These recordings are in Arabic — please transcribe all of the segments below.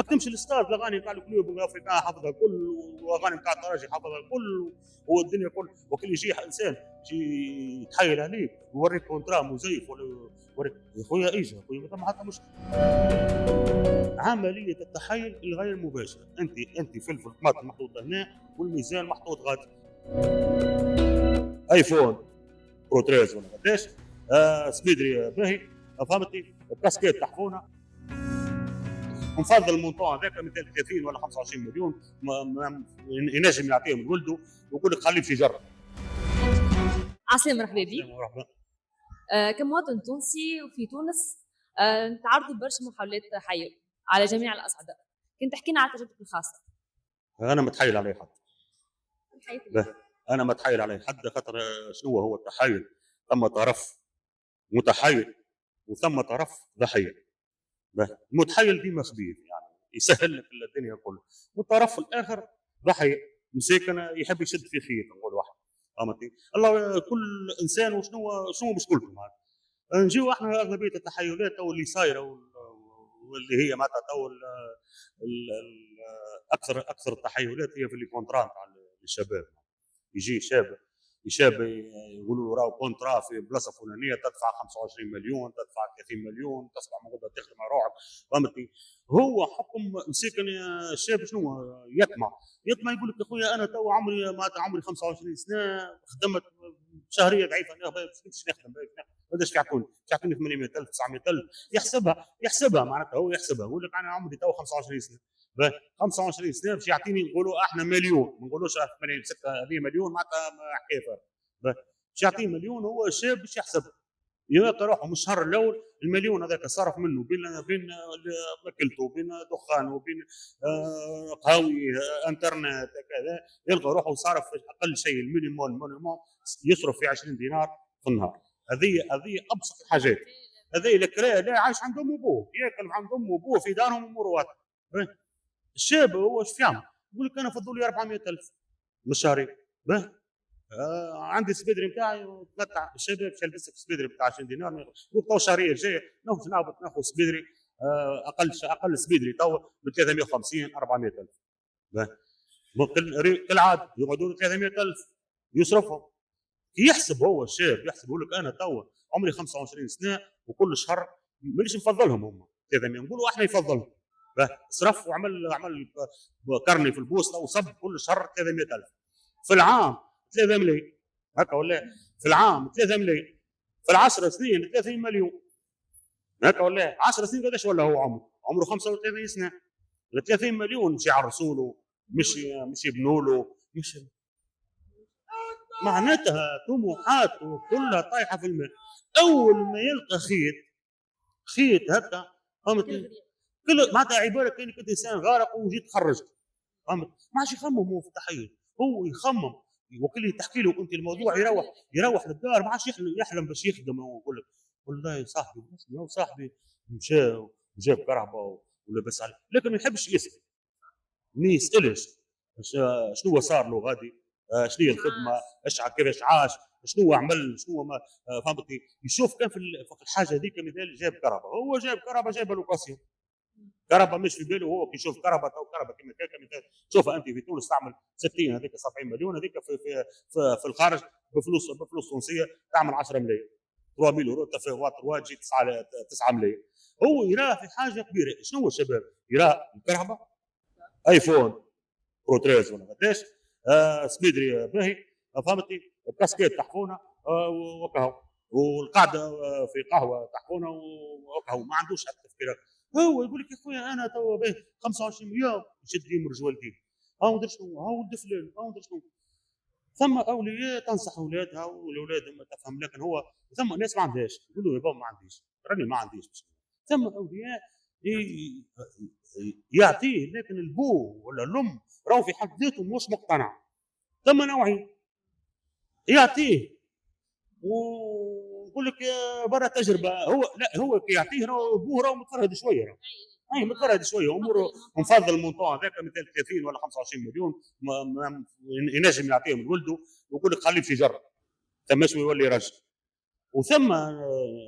هاك تمشي للستاد الاغاني نتاع الكلوب الافريقيا حافظها كل، واغاني نتاع الترجي حافظها الكل، والدنيا كل. وكل يجي انسان يجي يتحايل عليك ويوريك كونترا مزيف ولا يوريك يا خويا ايش يا خويا ما ثم حتى مشكله. عمليه التحايل الغير مباشره، انت فلفل طماطم محطوط هنا والميزان محطوط غادي. ايفون برو 13 ولا قداش، سبيدري باهي، فهمتني، كاسكيت تحفونه، ونفضل المونطون هذاك 230 ولا 25 مليون ينجم يعطيهم لولده ويقول لك خليه يمشي يجرب. عسلامة، مرحبا بك. مرحبا. كمواطن تونسي وفي تونس تعرضوا برشا محاولات تحيل على جميع الأصعدة، كنت تحكي لنا على تجربتك الخاصة. انا متحايل عليه حد. انا متحايل عليه حد خاطر شنو هو التحايل؟ ثم طرف متحايل وثم طرف ضحيه. المتحايل ديما خبيث يعني يسهل لك الدنيا كلها، والطرف الاخر ضحيه مساكن يحب يشد في خيط نقول واحد. فهمتني؟ الله كل انسان شنو مشكلته معاه. نجيو احنا اغلبيه التحيلات او اللي صايره واللي هي معناتها تو اكثر التحيلات هي في الكونترا نتاع الشباب. يجي شاب يقولوا له راهو كونترا في بلاصه فلانيه تدفع 25 مليون، تدفع 30 مليون، تصبح موجوده تخدم على روحك. فهمتني؟ هو حكم مسكن يا شاب شنو يطمع يقول لك يا خويا انا تو عمري معناتها عمري 25 سنه، خدمت شهريه ضعيفه، باش نخدم قداش يعطوني 800,000 900,000. يحسبها معناتها هو يحسبها، يقول لك انا عمري تو 25 سنه، 25 سنه باش يعطيني نقولوا احنا مليون، ما نقولوش 80 6 هذه مليون معناتها حكايه فارغه. باش يعطيه مليون هو شاب باش يحسبها، يلقى روحه من الشهر الاول المليون هذاك صرف منه بين ماكلته وبين دخانه وبين قهوي انترنت كذا، يلقى روحه صرف اقل شيء المينيموم يصرف في 20 دينار في النهار. هذه ابسط الحاجات. هذه لا عايش عند امه وابوه، ياكل عند امه وابوه في دارهم امور. الشاب هو ايش يعمل؟ يقول لك انا فضوا لي 400,000 من شهرين. عندي سبيدري نتاعي وتمتع الشباب باش يلبسك سبيدري بتاع 20 دينار، نقول تو الشهريه الجايه ناخذ سبيدري اقل سبيدري تو ب 350 400,000. كالعاده يقعدوا 300,000 يصرفهم. يحسب هو الشاب يحسب يقول لك انا تو عمري 25 سنه وكل شهر مانيش نفضلهم هم 300، نقولوا احنا يفضلهم. صرف وعمل كرني في البوسطه وصب كل شهر 300,000 في العام 3 ملايين هكا ولا في العام 3 ملايين في 10 سنين 30 مليون هكا ولا 10 سنين قداش ولا هو عمره 35 سنه 30 مليون مش يعرسوا له مش يبنوا له مش معناتها طموحاته كلها طايحه في الماء. اول ما يلقى خيط هكا فهمت كل معناتها عباره كانك انت انسان غارق وجيت تخرجت. فهمت ما عادش يخمم هو في التحيل، هو يخمم وكل تحكي له انت الموضوع يروح للدار ما عادش يحلم باش يخدم. ويقول لك والله صاحبي مشى وجاب كرهبه ولبس عليه، لكن ما يحبش يسال، ما يسالش شنو صار له غادي، شنو هي الخدمه، كيفاش عاش، شنو عمل، شنو ما فهمتني. يشوف كان في الحاجه هذيك مثال جاب كرهبه، هو جاب كرهبه جاب لوكاسيون كهرباء مش في باله هو كي يشوف كهرباء تو كهرباء كما كان تشوفها انت في تونس تعمل 60 هذيك 70 مليون، هذيك في الخارج بفلوس تونسيه تعمل 10 ملايين 3000 يورو تفاوت تجي 9 ملايين. هو يراه في حاجه كبيره. شنو هو الشباب؟ يراه الكهرباء ايفون برو 13 ولا قداش، سبيدري باهي فهمتني، كاسكيت تحفونه وكهو، والقعده في قهوه تحفونه وكهو، ما عندوش حتى تفكير. هو يقول لك يا خويا انا تو به 25 مليون يشد يمرج والديه، ها ندير شنو، ها ولد فلان، ها ندير شنو. ثم اولياء تنصح اولادها والاولاد ما تفهم، لكن هو ثم ناس ما عندهاش يقولوا يا بابا ما عنديش، راني ما عنديش. ثم اولياء يعطيه، لكن البو ولا الام راهو في حد ذاتهم مش مقتنع. ثم نوعي يعطيه ويقول لك برا تجربه، هو كي يعطيه راهو ابوه راهو متفرد شويه، اي متفرد شويه اموره مفضل المونطون هذاك 230 ولا 25 مليون ينجم يعطيهم لولده ويقول لك خليه يمشي يجرب ثم شوي يولي رجل. وثم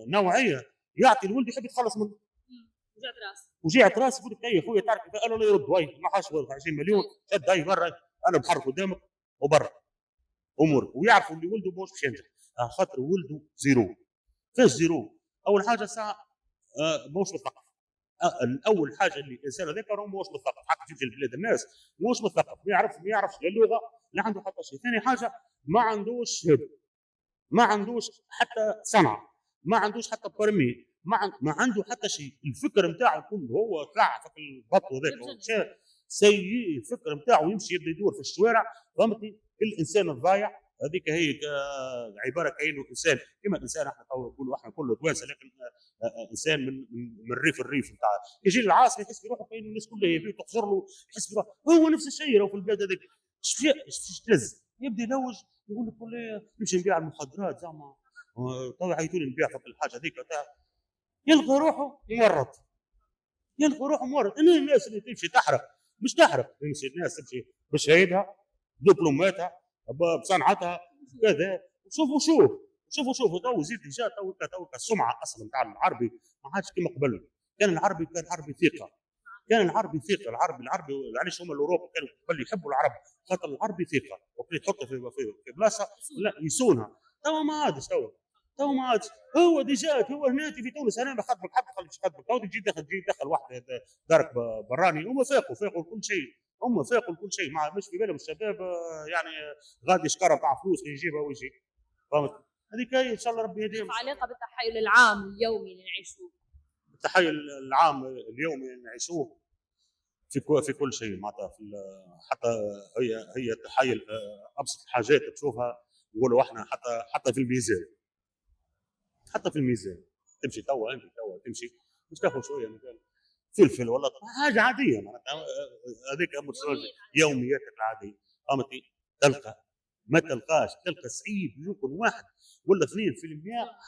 نوعيه يعطي الولد يحب يتخلص منه، وجعت راسي يقول لك يا خويا تعرف قالوا لا يرد واي ما حاش 20 مليون شد هاي برا انا بحرك قدامك وبرا امورك ويعرفوا اللي ولده مش باش ينجح خاطر ولده زيرو. كيفاش زيرو؟ اول حاجه ساعه ماهوش مثقف. اول حاجه اللي الانسان هذاك راهو ماهوش مثقف حتى في البلاد الناس ماهوش مثقف ما يعرفش لا اللغه لا عنده حتى شيء. ثاني حاجه ما عندوش شهاده ما عندوش حتى صنعه ما عندوش حتى برمي ما عنده حتى شيء. الفكر نتاعو كله هو طلع في البط هذاك سيء. الفكر نتاعو يمشي يبدا يدور في الشوارع فهمتني. الانسان الضايع هذيك هي عباره كانه انسان كما الانسان احنا نقولوا احنا كله توانسه لكن انسان من الريف نتاع يجي العاصمه يحس بروحه كانه الناس كلها يبي تحضر له يحس بروحه هو نفس الشيء راهو في البلاد هذيك ايش تلز يبدا يلوج يقول لك والله نمشي نبيع المخدرات زعما تو عيطوني نبيع فك الحاجه هذيك يلقى روحه مورط يلقى روحه مورط. انا الناس اللي تمشي تحرق مش تحرق تمشي الناس تمشي بشهادها دبلوماتها بصنعتها كذا شوفوا تو زيد جا تو السمعه اصلا نتاع العربي ما عادش كما قبل. كان العربي ثقه العربي علاش هما الاوروبا كانوا قبل يحبوا العرب خاطر العربي ثقه وكي تحطه في بلاصه لا يسونها. تو ما عادش هو ديجا هو هنا في تونس انا بخدمك حتى خليك تخدمك تو تجي دخل واحد دارك براني هم فاقوا كل شيء هم فاقوا كل شيء مش في بالهم الشباب يعني غادي شكاره تاع فلوس يجيبها ويجي فهمت. هذيك هي ان شاء الله ربي يهديهم. علاقه بالتحايل العام اليومي اللي نعيشوه التحايل العام اليومي اللي نعيشوه في كل شيء معناتها حتى هي التحايل ابسط الحاجات تشوفها نقولوا احنا حتى في الميزان تمشي توا انت تمشي مش تاخذ شويه مثلا فلفل ولا حاجه عاديه معناتها هذيك يومياتك العاديه فهمتي. ما تلقاش تلقى سعيد يكون 1 ولا 2%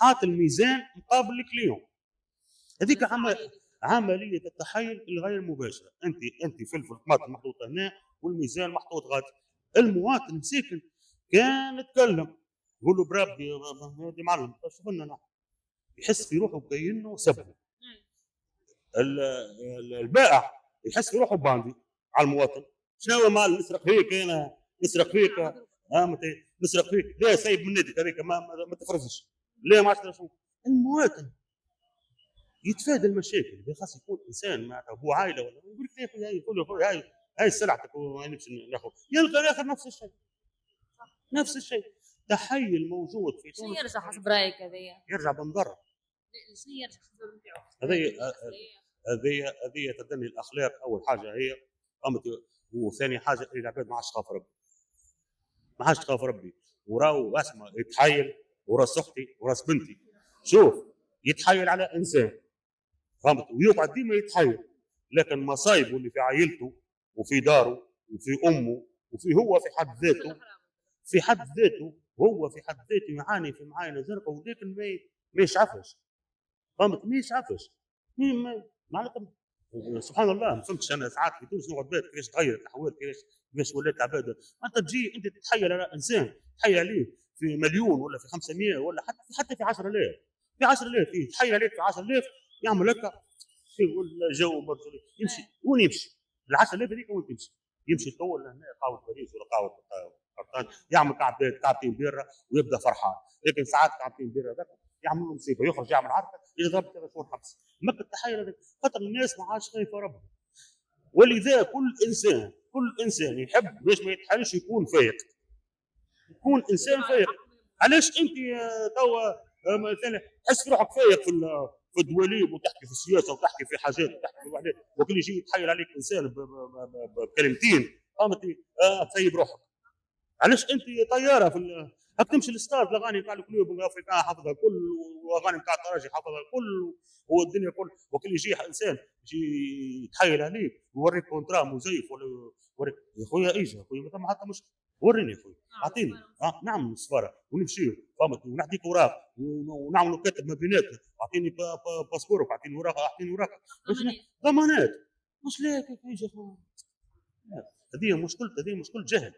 حاط الميزان مقابل الكليون. هذيك عمليه التحايل الغير مباشره. انت فلفل طماطم محطوطه هنا والميزان محطوط غادي. المواطن مساكن كان يتكلم يقول له بربي هذه معلم شوف لنا يحس في روحه كانه سبه. البائع يحس في روحه باندي على المواطن. شنو مال نسرق هيك انا نسرق فيك نسرق فيك لا سايب من يدك هذيك ما تفرزش ليه ما عرفت شو. المواطن يتفادى المشاكل خاص يكون انسان معناتها هو عائله ولا يقول لك يا اخوي يقول له هاي سلعتك وما نمشي ناخذ يلقى الاخر نفس الشيء. تحيل موجود في تونس. شنو يرجع حسب رايك هذايا؟ يرجع بنضر. شنو يرجع حسب رايك؟ هذه تدني الاخلاق اول حاجه هي وثاني حاجه العباد ما عادش تخاف ربي وراو اسمع يتحايل وراس اختي وراس بنتي شوف يتحايل على انسان فهمت ويقعد ديما يتحايل لكن مصايبه اللي في عائلته وفي داره وفي امه وفي هو في حد ذاته يعاني في معاينه زرقاء ولكن ما يشعفش فهمت ما يشعفش معناتها سبحان الله. ما فهمتش انا ساعات في تونس نقعد بالك كيفاش تغير الاحوال كيفاش ولات عباده. انت تجي انت تتحايل على انسان تحايل عليه في مليون ولا في 500 ولا حتى في 10000 يتحايل عليك في 10000 يعمل هكا يقول جو مرسولي يمشي ال 10000 هذيك وين تمشي يمشي طول لهنا قهوه باريس ولا قهوه قرطان يعمل كعبتين بيره ويبدا فرحان. لكن ساعات كعبتين بيره ذاك يعمل له مصيبه يخرج يعمل عركه يضرب 3 شهور حبس. مكة التحايل هذيك خاطر الناس ما عادش خايفه ربي. ولذا كل انسان يحب باش ما يتحايلش يكون فايق يكون انسان فايق. علاش انت توا مثلا تحس روحك فايق في الدواليب وتحكي في السياسه وتحكي في حاجات وتحكي في وحدات وكل يجي يتحايل عليك انسان بكلمتين فهمتي تسيب روحك. علاش انت طياره هاك تمشي للستار الاغاني تاع الكلوب افريقيا حافظها كل واغاني تاع التراجي حافظها كل والدنيا كل وكل يجي انسان يجي يتحايل عليك ويوريك كونترا مزيف ولا يوريك يا خويا ايجا خويا ما حتى مش وريني يا خويا اعطيني نعمل السفاره ونمشيو فهمت ونحديك اوراق ونعملوا كتب ما بيناتنا اعطيني باسبورك اعطيني اوراق ضمانات مش ليك يا ايجا هذه مشكله جهل.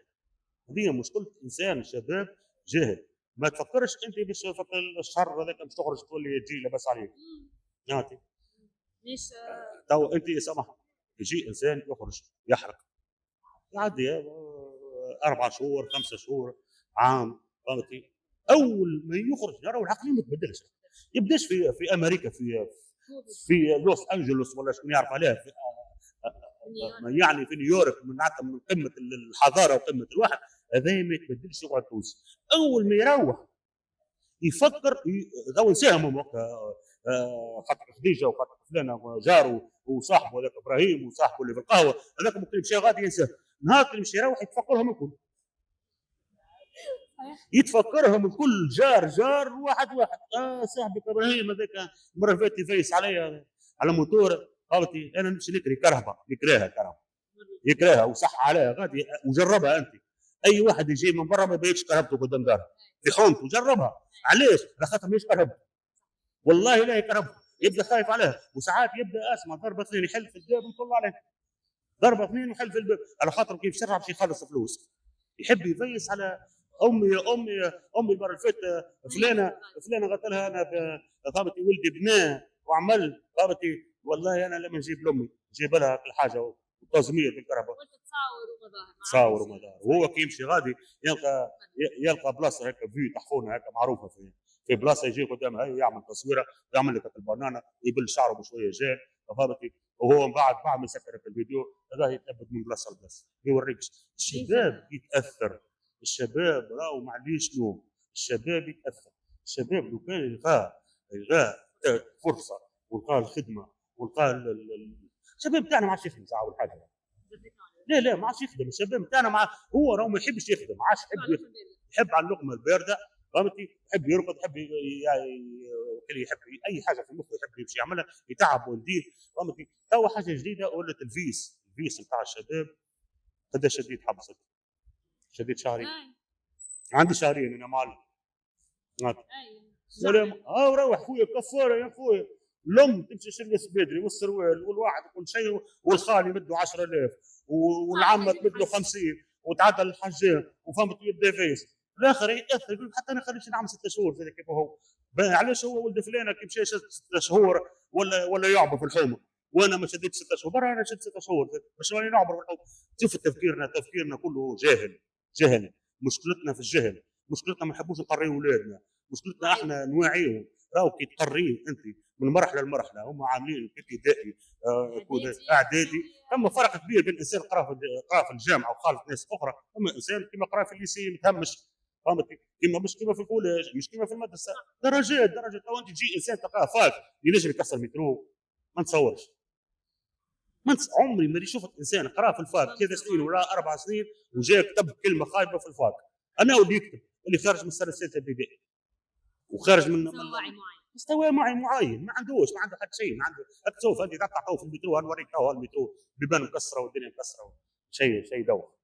هذه مشكله انسان شباب جاهل. ما تفكرش انت باش الشهر هذاك باش تخرج تولي تجي لاباس عليك. ليش تو انت سامح يجي انسان يخرج يحرق يعدي 4 شهور 5 شهور عام، فهمتي؟ اول ما يخرج يرى العقليه ما تبدلش، يبداش في امريكا في لوس انجلوس ولا شكون يعرف عليها في يعني في نيويورك من قمه الحضاره وقمه الواحد، هذا ما يتبدلش يقعد تونسي. اول ما يروح يفكر تو نساهم وقتها خاطر خديجه وخاطر فلانه جاره وصاحبه هذاك ابراهيم وصاحبه اللي في القهوه هذاك ممكن يمشي غادي ينساه، نهار اللي يمشي يروح يتفكرهم الكل، يتفكرهم الكل جار واحد صاحبك ابراهيم هذاك المره اللي فاتت يفيس عليا على موتور، قالتي انا نمشي نكري كرهبه كرهبه يكرهها وصح عليها غادي وجربها انت، اي واحد يجي من برا ما يبيكش كرهبته قدام داره في حومته جربها، علاش؟ على خاطر ماهيش كرهبته، والله لا يكرهبته، يبدا خايف عليها، وساعات يبدا اسمع ضربه اثنين يحل في الباب ويطل عليه، ضربه اثنين ويحل في الباب، على خاطر كيف شرع باش يخلص فلوس، يحب يفيس على امي المره اللي فاتت فلانه قالت لها انا ضابطي ولدي بناه وعمل ضابطي، والله انا لما نجيب لامي نجيب لها كل حاجه وتزمير بالكهرباء، قلت تصاور ومظاهر تصاور ومدار، وهو كي يمشي غادي يلقى بلاصه هكا في تحفونه هكا معروفه في بلاصه يجي قدامها يعمل تصويره يعمل لك البنانه يبل شعره بشويه جال فهمتي، وهو من بعد ما يسكر الفيديو هذا يتثبت من بلاصه لبلاصه يوريك الشباب يتاثر، الشباب راهو معليش لوم، الشباب يتاثر، الشباب لو كان يلقى فرصه ولقى الخدمه ولقى الشباب تاعنا ما عادش يخدم ساعه ولا حاجه، لا ما عادش يخدم، الشباب تاعنا هو راهو ما يحبش يخدم، ما عادش يحب على اللقمه البارده فهمتي، يحب يرقد يحب يحب اي حاجه في مخه يحب يمشي يعملها يتعب والديه فهمتي، تو حاجه جديده ولات الفيس نتاع الشباب قداش شديد حبست شديد شهرين عندي شهرين انا معلم روح خويا كفاره يا خويا الام تمشي تلبس بدري والسروال والواحد وكل شيء والخال يمدوا 10,000 والعمه تمد له 50 وتعدل الحجام وفهمت يبدا فيس في الاخر يتاثر يقول حتى انا خليش نعمل 6 شهور زي كيف هو، علاش هو ولد فلانه كي مشى 6 شهور ولا يعبر في الحومه وانا ما شديت 6 شهور برا انا شدت 6 شهور باش راني نعبر في الحومه، شوف تفكيرنا كله جهل مشكلتنا في الجهل، مشكلتنا ما نحبوش نقريو اولادنا، مشكلتنا احنا نواعيهم، راهو كي تقريه انت من مرحله لمرحله هم عاملين ابتدائي اعدادي، ثم فرق كبير بين انسان قرا في الجامعه وخالط ناس اخرى، اما انسان كما قرا في الليسي متهمش فهمتي، كما مش كما في الكوليج مش كما في المدرسه، درجات تو انت تجي انسان تلقاه فاك ينجم يكسر مترو ما نتصورش، عمري ما شفت انسان قرا في الفاك 3 سنين ولا 4 سنين وجاء كتب كلمه خايبه في الفاك، انا اللي يكتب اللي خارج من السنه الثالثه ابتدائي وخارج من مستوى معين ما عنده حتى شيء، ما عنده سوف انت تعطوه في المترو نوريك تو المترو بيبان مكسره والدنيا مكسره شيء دوخ.